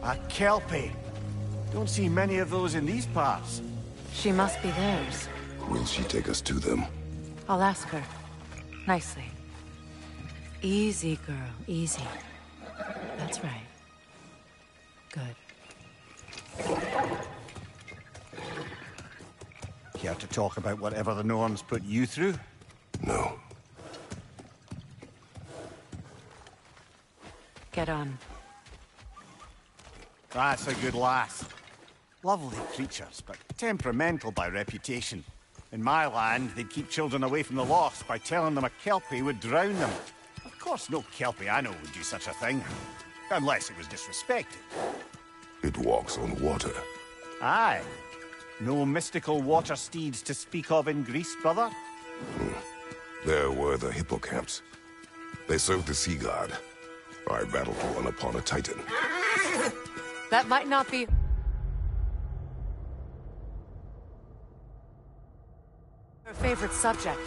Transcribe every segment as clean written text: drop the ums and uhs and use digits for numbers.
A kelpie. Don't see many of those in these parts. She must be theirs. Will she take us to them? I'll ask her. Nicely. Easy, girl. Easy. That's right. Good. Care to talk about whatever the Norns put you through? No. Get on. That's a good lass. Lovely creatures, but temperamental by reputation. In my land, they'd keep children away from the lost by telling them a kelpie would drown them. Of course, no kelpie I know would do such a thing. Unless it was disrespected. It walks on water. Aye. No mystical water steeds to speak of in Greece, brother? There were the hippocamps. They served the sea god. I battled one upon a titan. That might not be... her favorite subject.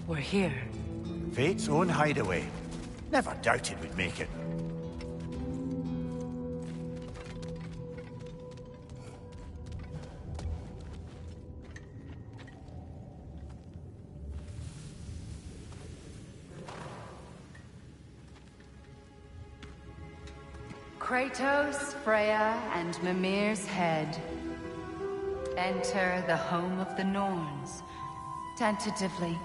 We're here. Fate's own hideaway. Never doubted we'd make it. Kratos, Freya, and Mimir's head. Enter the home of the Norns. Tentatively.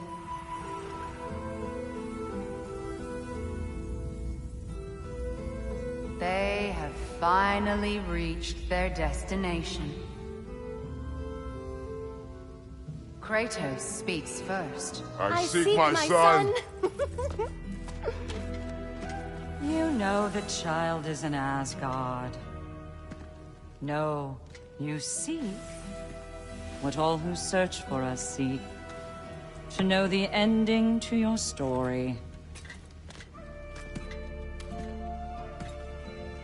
They have finally reached their destination. Kratos speaks first. I seek my son. You know the child is in Asgard. No, you seek what all who search for us seek. To know the ending to your story.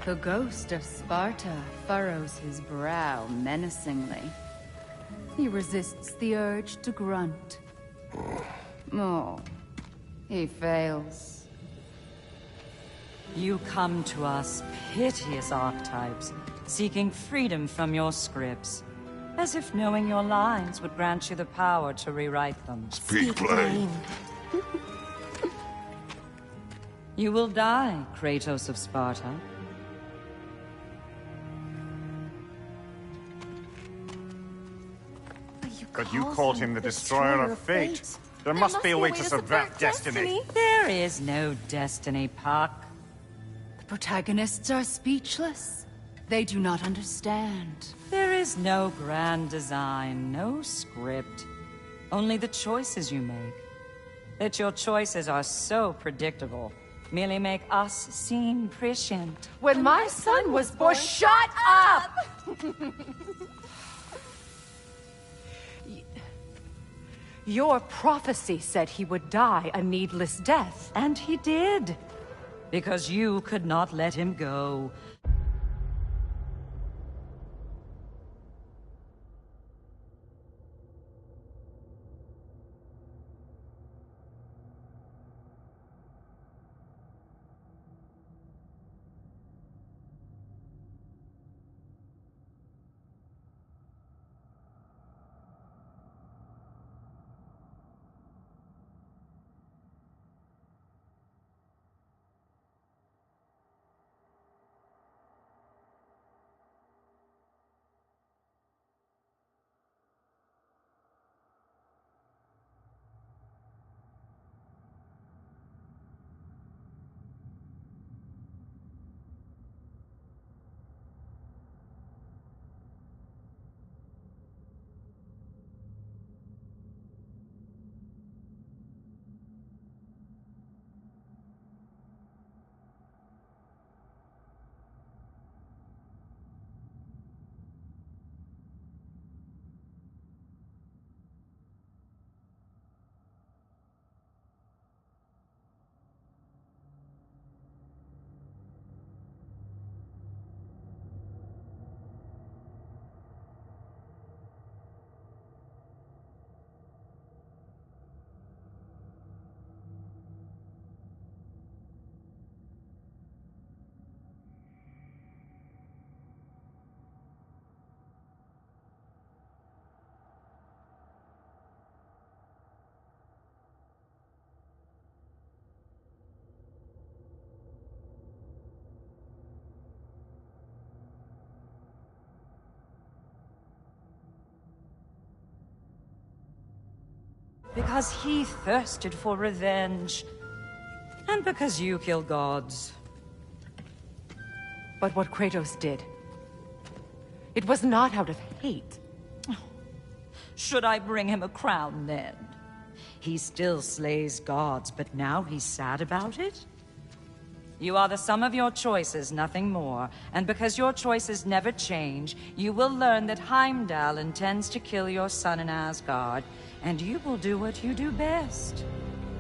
The ghost of Sparta furrows his brow menacingly. He resists the urge to grunt. Oh, he fails. You come to us, piteous archetypes, seeking freedom from your scripts. As if knowing your lines would grant you the power to rewrite them. Speak plain. You will die, Kratos of Sparta. But you called him the Destroyer of Fate. There must be a way to subvert destiny. There is no destiny, Puck. The protagonists are speechless. They do not understand. There is no grand design, no script. Only the choices you make. That your choices are so predictable merely make us seem prescient. When my son was born... Shut up! Your prophecy said he would die a needless death. And he did. Because you could not let him go. because he thirsted for revenge. And because you kill gods. But what Kratos did, it was not out of hate. Should I bring him a crown then? He still slays gods, but now he's sad about it? You are the sum of your choices, nothing more. And because your choices never change, you will learn that Heimdall intends to kill your son in Asgard, and you will do what you do best.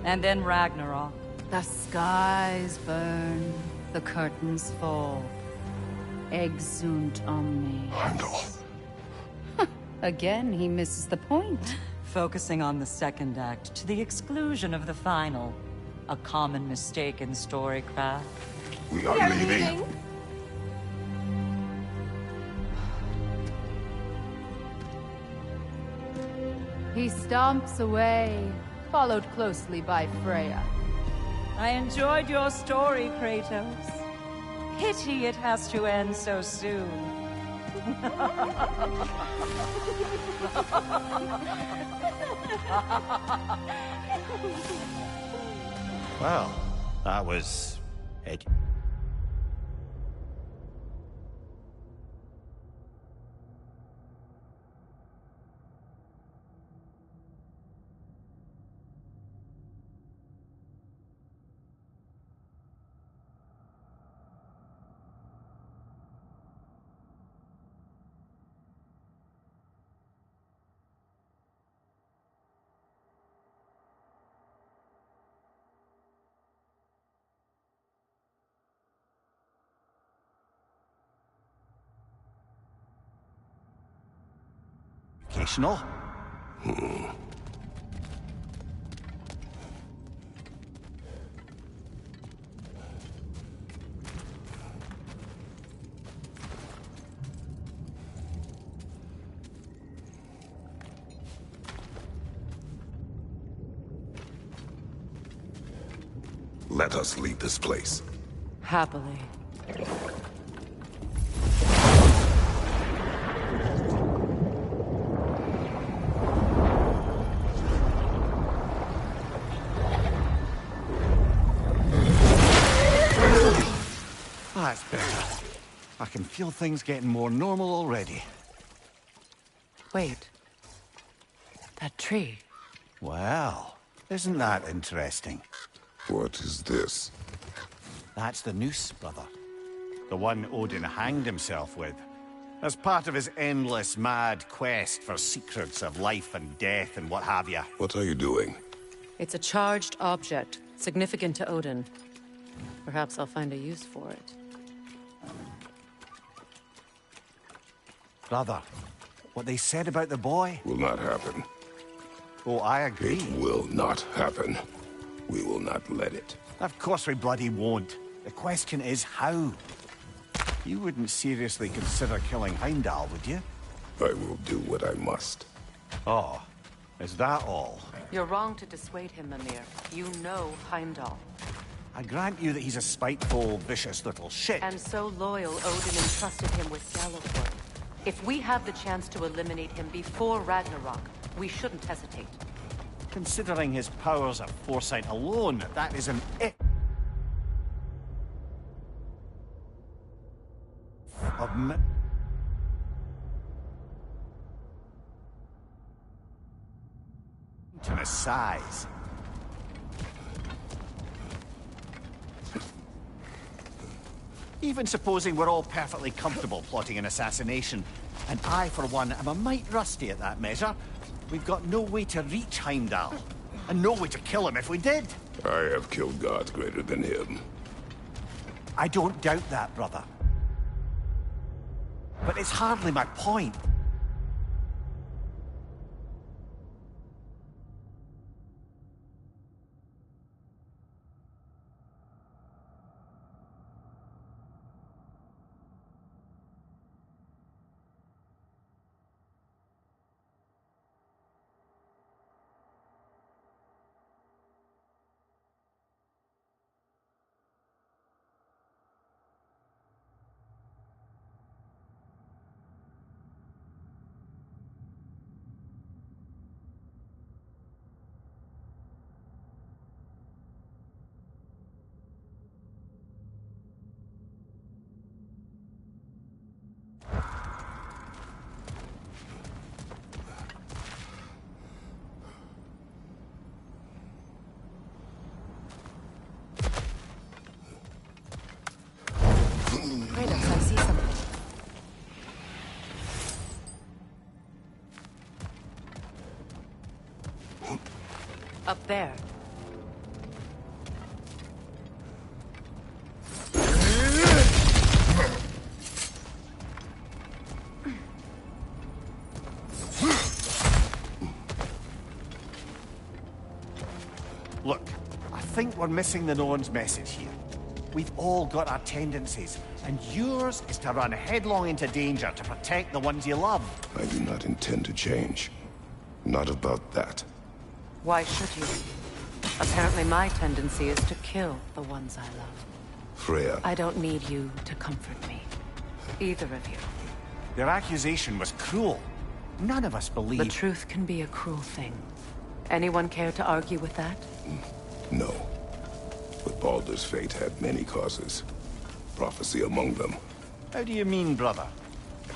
And then Ragnarok. The skies burn, the curtains fall. Exunt omnes. Heimdall. Again, he misses the point. Focusing on the second act to the exclusion of the final. A common mistake in storycraft. We are leaving. He stomps away, followed closely by Freya. I enjoyed your story, Kratos. Pity it has to end so soon. Well, that was... Occasional. Let us leave this place. Happily. That's better. I can feel things getting more normal already. Wait. That tree. Well, isn't that interesting? What is this? That's the noose, brother. The one Odin hanged himself with. As part of his endless, mad quest for secrets of life and death and what have you. What are you doing? It's a charged object, significant to Odin. Perhaps I'll find a use for it. Brother, what they said about the boy? Will not happen. Oh, I agree. It will not happen. We will not let it. Of course we bloody won't. The question is how. You wouldn't seriously consider killing Heimdall, would you? I will do what I must. Oh, is that all? You're wrong to dissuade him, Mimir. You know Heimdall. I grant you that he's a spiteful, vicious little shit. And so loyal, Odin entrusted him with Galliford. If we have the chance to eliminate him before Ragnarok, we shouldn't hesitate. Considering his powers of foresight alone, that is an it. Of mountainous size. Even supposing we're all perfectly comfortable plotting an assassination, and I, for one, am a mite rusty at that measure, we've got no way to reach Heimdall, and no way to kill him if we did. I have killed gods greater than him. I don't doubt that, brother. But it's hardly my point. Up there. Look, I think we're missing the Norn's message here. We've all got our tendencies, and yours is to run headlong into danger to protect the ones you love. I do not intend to change. Not about that. Why should you? Apparently my tendency is to kill the ones I love. Freya, I don't need you to comfort me. Either of you. Their accusation was cruel. None of us believe... The truth can be a cruel thing. Anyone care to argue with that? no. But Baldur's fate had many causes. Prophecy among them. How do you mean, brother?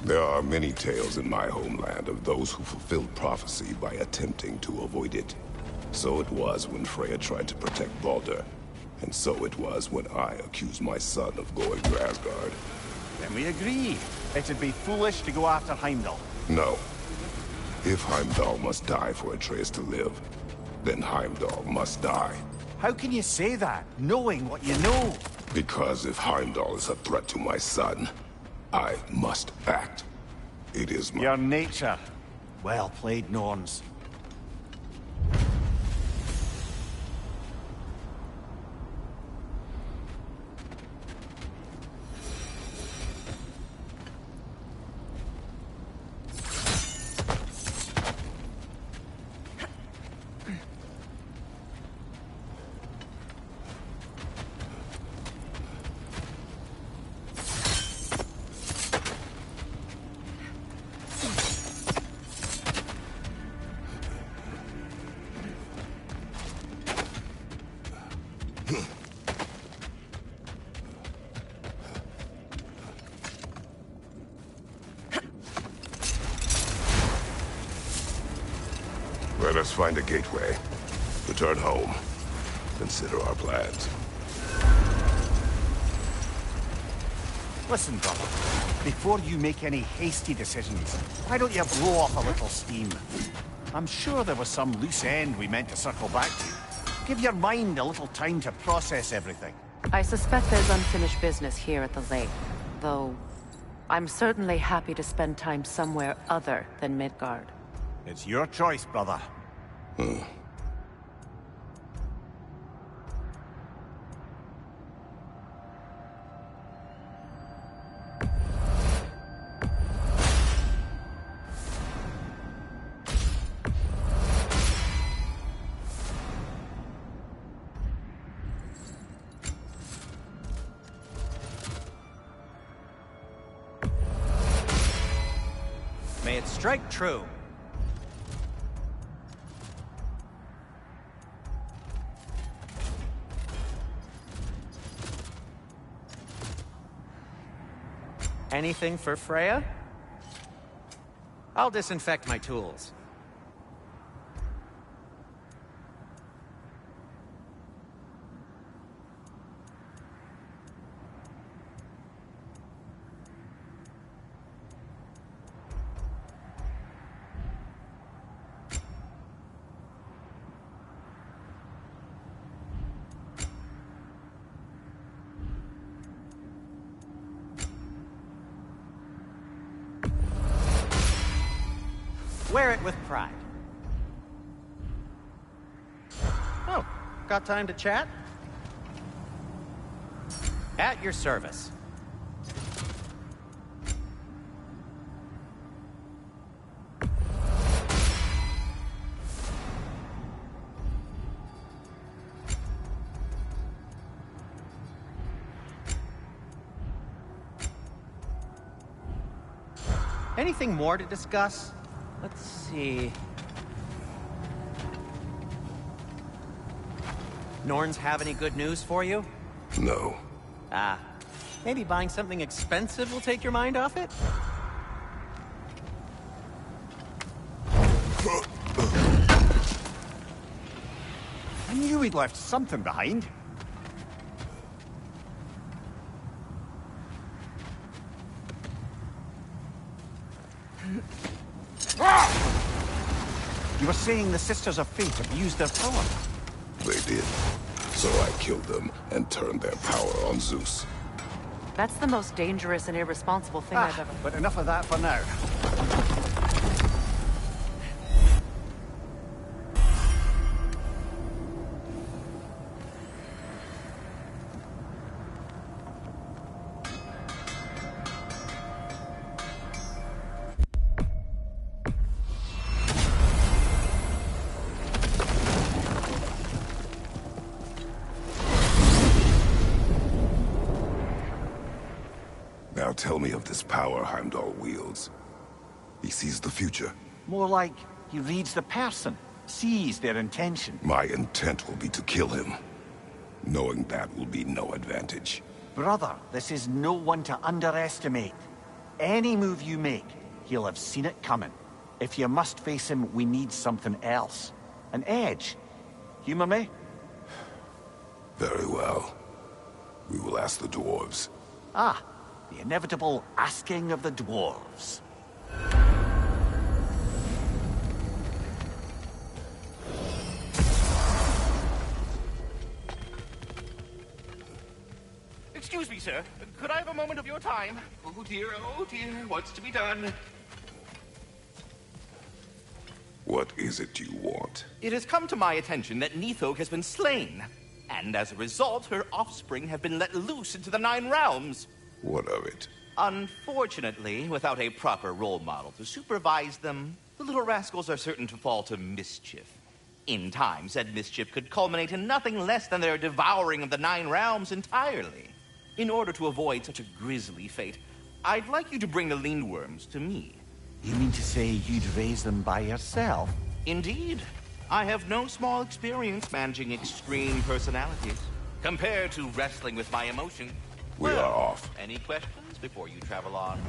There are many tales in my homeland of those who fulfilled prophecy by attempting to avoid it. So it was when Freya tried to protect Baldur. And so it was when I accused my son of going to Asgard. Then we agree. It'd be foolish to go after Heimdall. No. If Heimdall must die for Atreus to live, then Heimdall must die. How can you say that, knowing what you know? Because if Heimdall is a threat to my son, I must act. It is my... Your nature. Well played, Norns. Let us find a gateway. Return home. Consider our plans. Listen, brother. Before you make any hasty decisions, why don't you blow off a little steam? I'm sure there was some loose end we meant to circle back to. Give your mind a little time to process everything. I suspect there's unfinished business here at the lake, though I'm certainly happy to spend time somewhere other than Midgard. It's your choice, brother. May it strike true. Anything for Freya? I'll disinfect my tools. Wear it with pride. Oh, got time to chat? At your service. Anything more to discuss? Let's see. Norns have any good news for you? No. Ah, maybe buying something expensive will take your mind off it? I knew we'd left something behind. You were saying the Sisters of Fate abused their power. They did. So I killed them and turned their power on Zeus. That's the most dangerous and irresponsible thing I've ever... But enough of that for now. Now tell me of this power Heimdall wields. He sees the future. More like he reads the person, sees their intention. My intent will be to kill him. Knowing that will be no advantage. Brother, this is no one to underestimate. Any move you make, he'll have seen it coming. If you must face him, we need something else. An edge. Humor me? Very well. We will ask the dwarves. Ah, the inevitable asking of the dwarves. Excuse me, sir. Could I have a moment of your time? Oh dear, what's to be done? What is it you want? It has come to my attention that Nithog has been slain, and as a result, her offspring have been let loose into the Nine Realms. What of it? Unfortunately, without a proper role model to supervise them, the little rascals are certain to fall to mischief. In time, said mischief could culminate in nothing less than their devouring of the Nine Realms entirely. In order to avoid such a grisly fate, I'd like you to bring the Lindworms to me. You mean to say you'd raise them by yourself? Indeed. I have no small experience managing extreme personalities. Compared to wrestling with my emotion. We are off. Any questions before you travel on?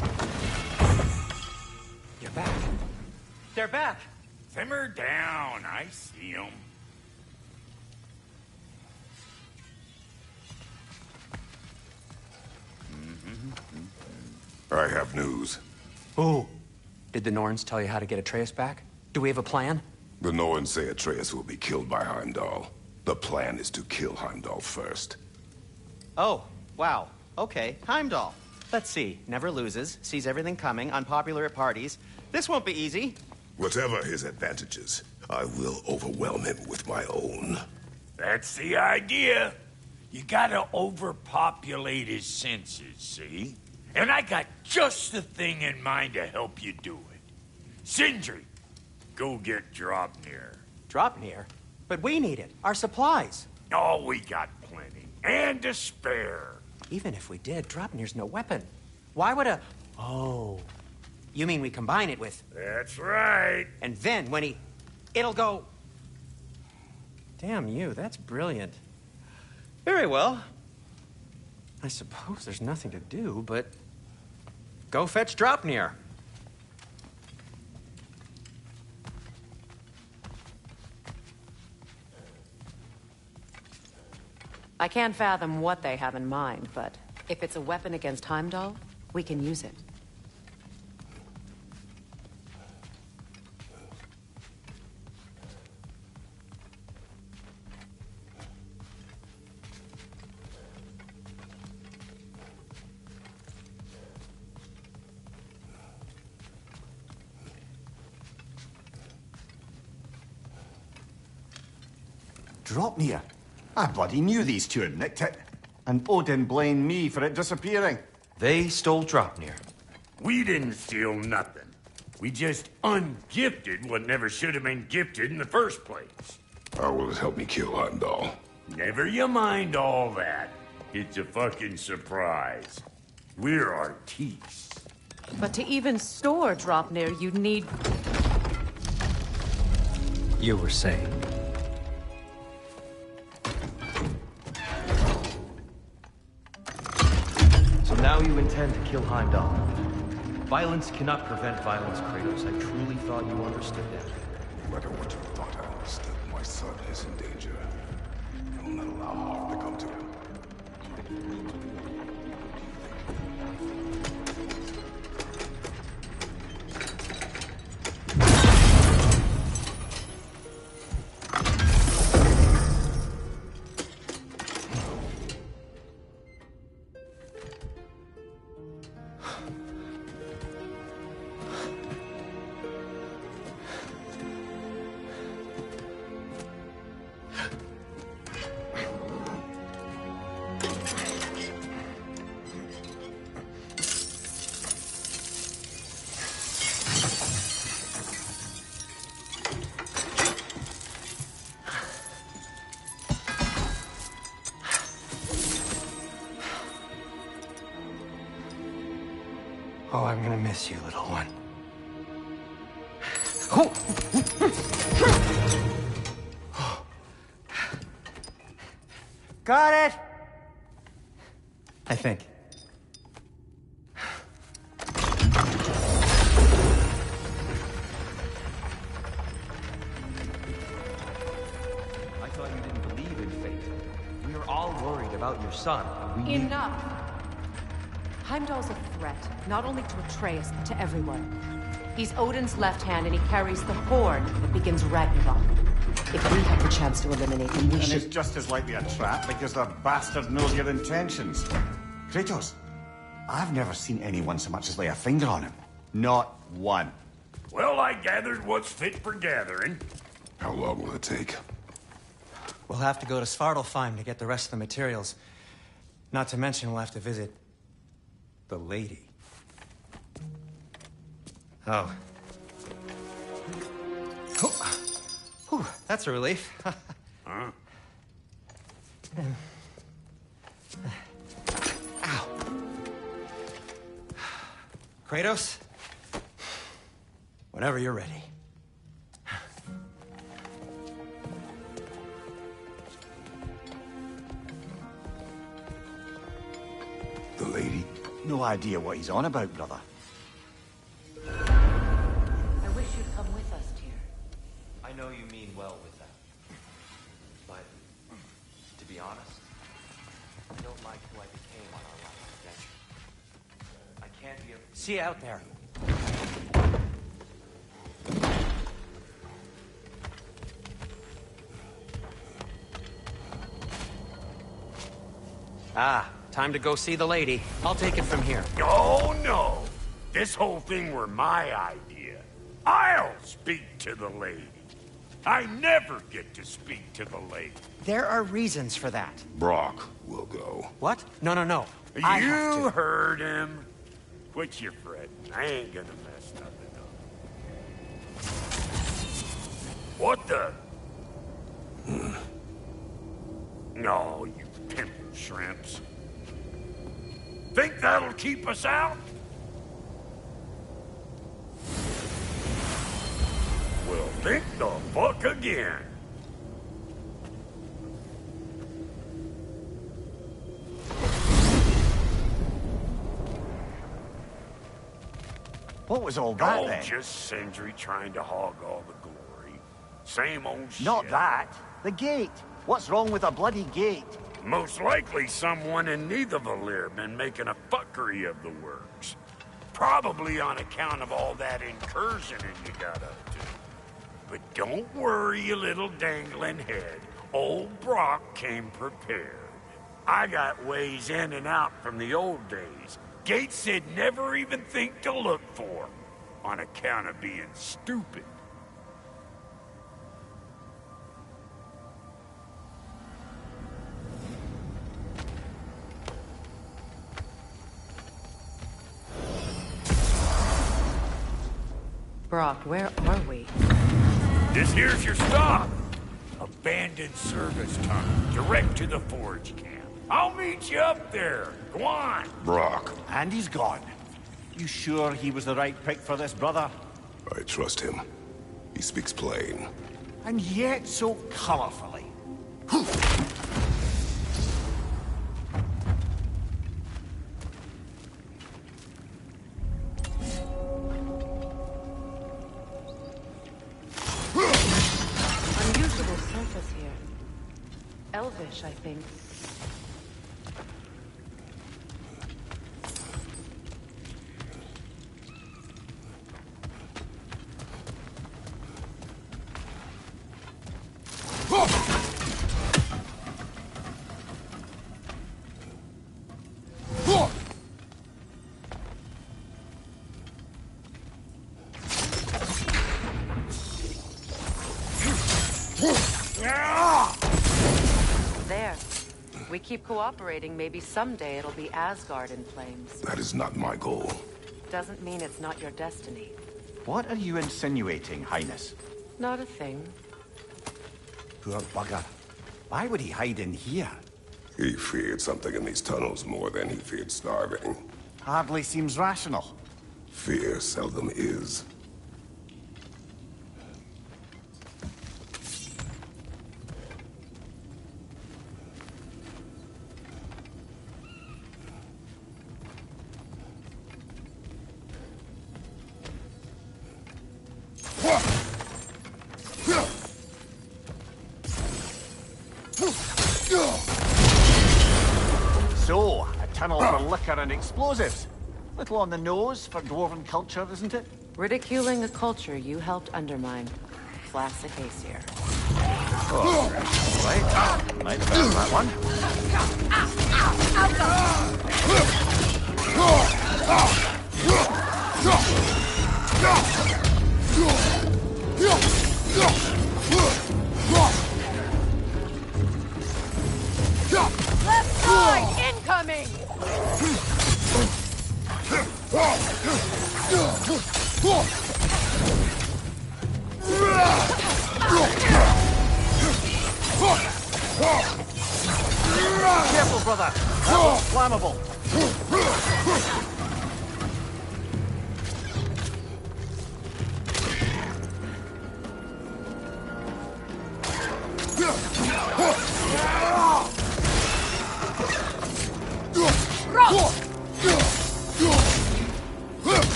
You're back. They're back. Simmer down. I see them. I have news. Oh. Did the Norns tell you how to get Atreus back? Do we have a plan? The Norns say Atreus will be killed by Heimdall. The plan is to kill Heimdall first. Oh, wow. Okay, Heimdall. Let's see. Never loses, sees everything coming, unpopular at parties. This won't be easy. Whatever his advantages, I will overwhelm him with my own. That's the idea. You gotta overpopulate his senses, see? And I got just the thing in mind to help you do it. Sindri, go get Draupnir. Draupnir? But we need it. Our supplies. Oh, we got plenty. And to spare. Even if we did, Draupnir's no weapon. Why would a... Oh. You mean we combine it with... That's right. And then when he... It'll go... Damn you, that's brilliant. Very well. I suppose there's nothing to do, but... Go fetch Draupnir. I can't fathom what they have in mind, but if it's a weapon against Heimdall, we can use it. Draupnir? I bloody knew these two had nicked it. And Odin blamed me for it disappearing. They stole Draupnir. We didn't steal nothing. We just ungifted what never should have been gifted in the first place. How will it help me kill Heimdall? Never you mind all that. It's a fucking surprise. We're artistes. But to even store Draupnir, you'd need... You were saying? So now you intend to kill Heimdall. Violence cannot prevent violence, Kratos. I truly thought you understood that. No matter what you thought I understood, my son is in danger. I will not allow harm to come to him. Oh, I'm gonna miss you, little one. Oh. Got it! I think. I thought you didn't believe in fate. We are all worried about your son. We need... Enough! Heimdall's a threat, not only to Atreus, but to everyone. He's Odin's left hand, and he carries the horn that begins Ragnarok. If we have the chance to eliminate him, we And should... it's just as likely a trap because the bastard knows your intentions. Kratos, I've never seen anyone so much as lay a finger on him. Not one. Well, I gathered what's fit for gathering. How long will it take? We'll have to go to Svartalfheim to get the rest of the materials. Not to mention we'll have to visit... the lady. Oh. Oh. Whew, that's a relief. Huh? Ow. Kratos? Whenever you're ready. The lady? No idea what he's on about, brother. I wish you'd come with us, Tyr. I know you mean well with that. But, to be honest, I don't like who I became on our last adventure. I can't be a... See you out there. Ah, time to go see the lady. I'll take it from here. Oh, no. This whole thing were my idea. I'll speak to the lady. I never get to speak to the lady. There are reasons for that. Brock will go. What? No, no, no. I have You to. heard him. Quit your fretting. I ain't gonna mess nothing up. What the? No, you pimple shrimps. Think that'll keep us out? Well, think the fuck again. What was all that Oh, then? just Sindri trying to hog all the glory. Same old shit. Not that. The gate. What's wrong with a bloody gate? Most likely someone in Nidavellir been making a fuckery of the works. Probably on account of all that incursioning you got up to. But don't worry, you little dangling head. Old Brock came prepared. I got ways in and out from the old days. Gates said never even think to look for, on account of being stupid. Brock, where are we? This here's your stop. Abandoned service tunnel, direct to the forge camp. I'll meet you up there. Go on. Brock. And he's gone. You sure he was the right pick for this, brother? I trust him. He speaks plain. And yet so colorfully. Unusual surface here. Elvish, I think. There. We keep cooperating, maybe someday it'll be Asgard in flames. That is not my goal. Doesn't mean it's not your destiny. What are you insinuating, Highness? Not a thing. Poor bugger. Why would he hide in here? He feared something in these tunnels more than he feared starving. Hardly seems rational. Fear seldom is. So, a tunnel for liquor and explosives. Little on the nose for dwarven culture, isn't it? Ridiculing a culture you helped undermine. Classic case here. Oh, right. Might found that one. Left side incoming! Careful, brother. That was flammable.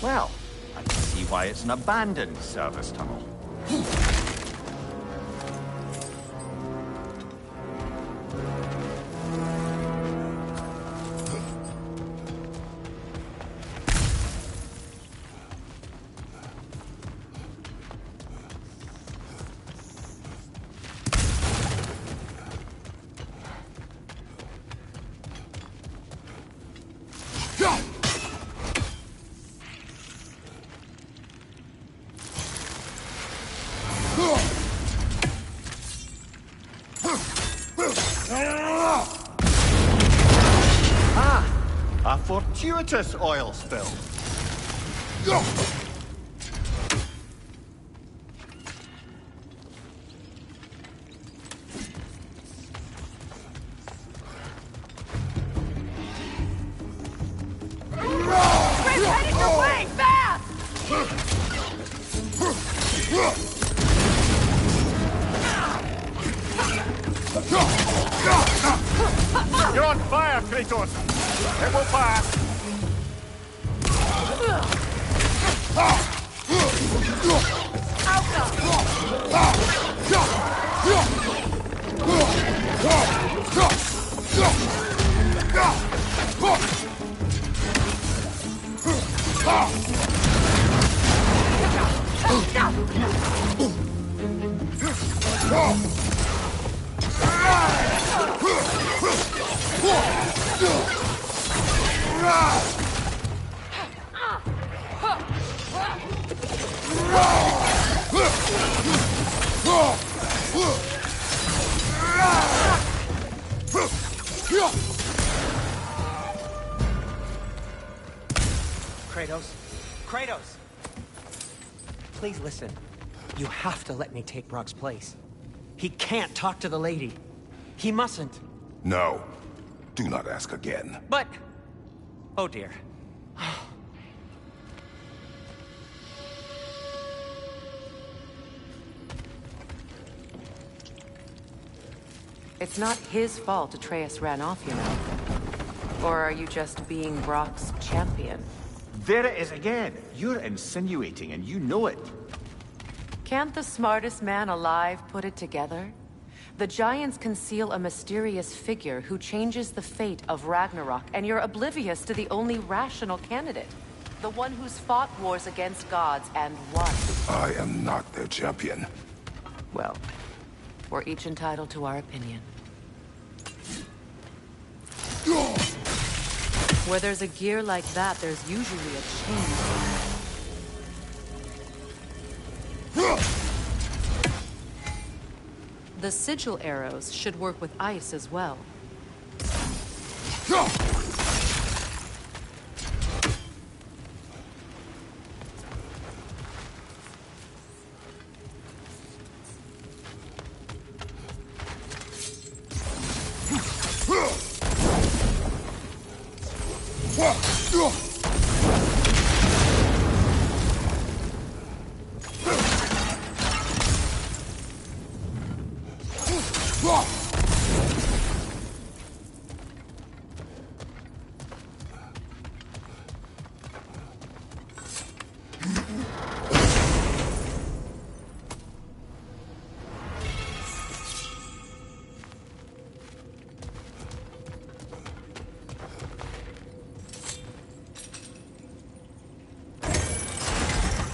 Well, I can see why it's an abandoned service tunnel. A fortuitous oil spill. Chris, heading your way! Fast! You're on fire, Kratos! It will pass! Kratos? Kratos! Please listen. You have to let me take Brock's place. He can't talk to the lady. He mustn't. No. Do not ask again. But... Oh dear. It's not his fault Atreus ran off, you know. Or are you just being Brock's champion? There it is again. You're insinuating, and you know it. Can't the smartest man alive put it together? The Giants conceal a mysterious figure who changes the fate of Ragnarok, and you're oblivious to the only rational candidate. The one who's fought wars against gods and won. I am not their champion. Well, we're each entitled to our opinion. Where there's a gear like that, there's usually a chain. The sigil arrows should work with ice as well.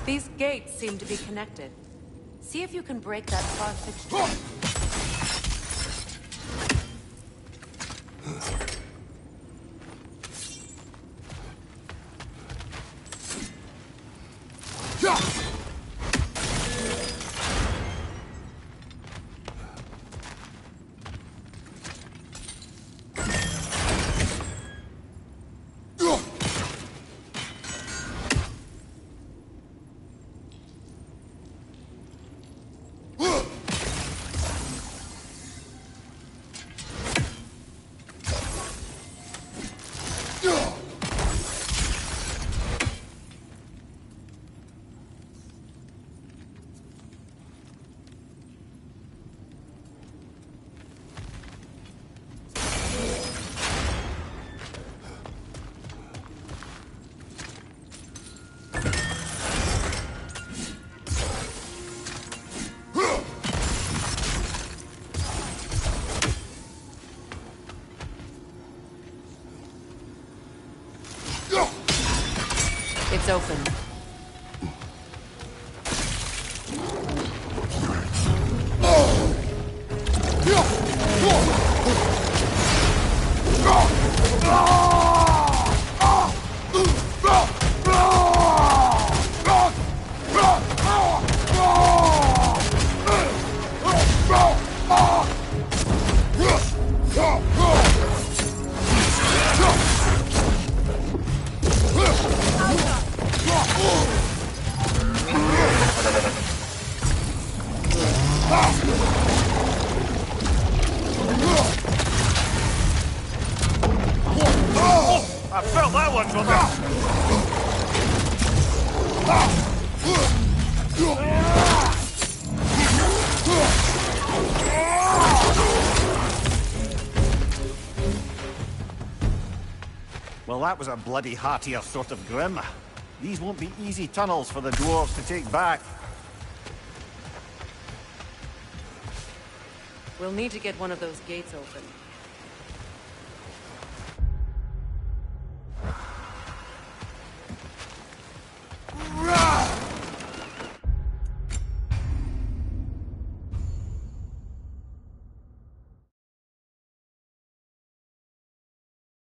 These gates seem to be connected. See if you can break that far fixture. It's open. I felt that one, brother. Well, that was a bloody heartier sort of grim. These won't be easy tunnels for the dwarves to take back. We'll need to get one of those gates open.